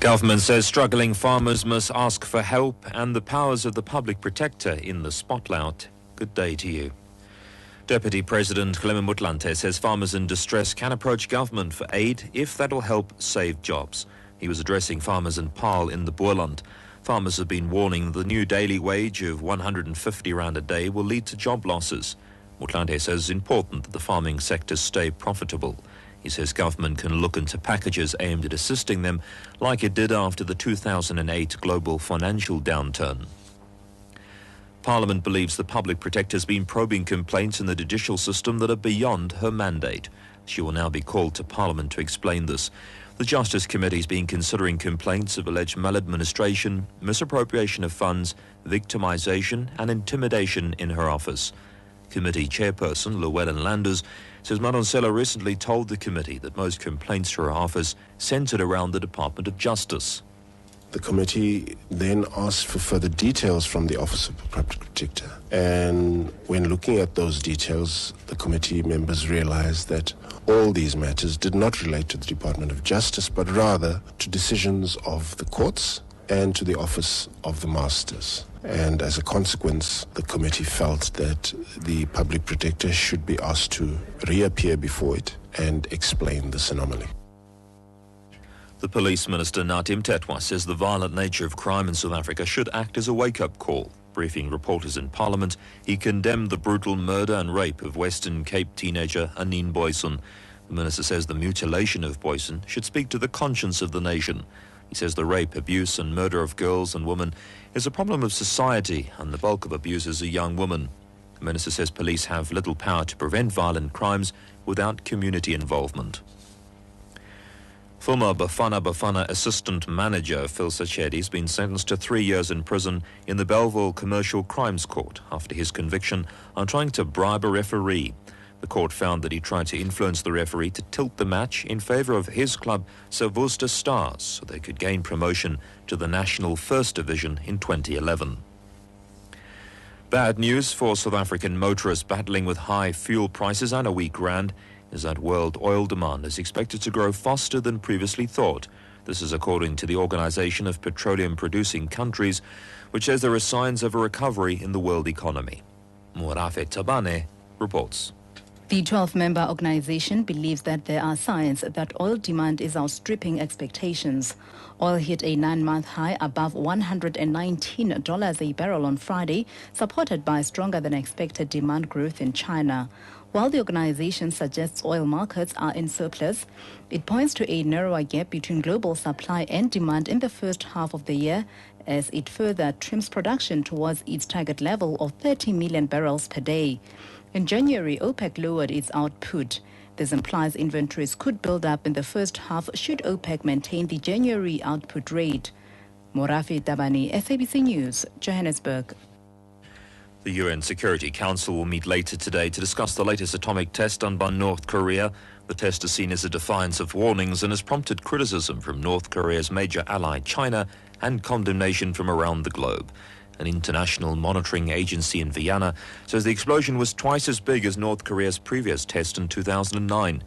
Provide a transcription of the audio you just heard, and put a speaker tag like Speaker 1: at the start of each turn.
Speaker 1: Government says struggling farmers must ask for help and the powers of the public protector in the spotlight. Good day to you. Deputy President Clement Motlanthe says farmers in distress can approach government for aid if that will help save jobs. He was addressing farmers in Paarl in the Boerland. Farmers have been warning the new daily wage of 150 rand a day will lead to job losses. Motlanthe says it's important that the farming sector stay profitable. He says government can look into packages aimed at assisting them like it did after the 2008 global financial downturn. Parliament believes the public protector has been probing complaints in the judicial system that are beyond her mandate. She will now be called to Parliament to explain this. The Justice Committee has been considering complaints of alleged maladministration, misappropriation of funds, victimisation and intimidation in her office. Committee chairperson Llewellyn Landers says Madonsela recently told the committee that most complaints to her office centred around the Department of Justice.
Speaker 2: The committee then asked for further details from the Office of the Public Protector. And when looking at those details, the committee members realized that all these matters did not relate to the Department of Justice, but rather to decisions of the courts and to the Office of the Masters. And as a consequence, the committee felt that the Public Protector should be asked to reappear before it and explain this anomaly.
Speaker 1: The Police Minister Nathi Mthethwa says the violent nature of crime in South Africa should act as a wake-up call. Briefing reporters in Parliament, he condemned the brutal murder and rape of Western Cape teenager Anine Booysen. The minister says the mutilation of Booysen should speak to the conscience of the nation. He says the rape, abuse and murder of girls and women is a problem of society and the bulk of abusers are young women. The minister says police have little power to prevent violent crimes without community involvement. Former Bafana assistant manager Phil Sachedi has been sentenced to 3 years in prison in the Belleville Commercial Crimes Court after his conviction on trying to bribe a referee. The court found that he tried to influence the referee to tilt the match in favour of his club, Worcester Stars, so they could gain promotion to the National First Division in 2011. Bad news for South African motorists battling with high fuel prices and a weak rand is that world oil demand is expected to grow faster than previously thought. This is according to the Organization of Petroleum-Producing Countries, which says there are signs of a recovery in the world economy. Morafe Tabane reports.
Speaker 3: The 12-member organization believes that there are signs that oil demand is outstripping expectations. Oil hit a 9-month high above $119 a barrel on Friday, supported by stronger than expected demand growth in China. While the organization suggests oil markets are in surplus, it points to a narrower gap between global supply and demand in the first half of the year as it further trims production towards its target level of 30 million barrels per day. In January, OPEC lowered its output. This implies inventories could build up in the first half should OPEC maintain the January output rate. Morafe Tabane, SABC News, Johannesburg.
Speaker 1: The UN Security Council will meet later today to discuss the latest atomic test done by North Korea. The test is seen as a defiance of warnings and has prompted criticism from North Korea's major ally, China, and condemnation from around the globe. An international monitoring agency in Vienna says the explosion was twice as big as North Korea's previous test in 2009.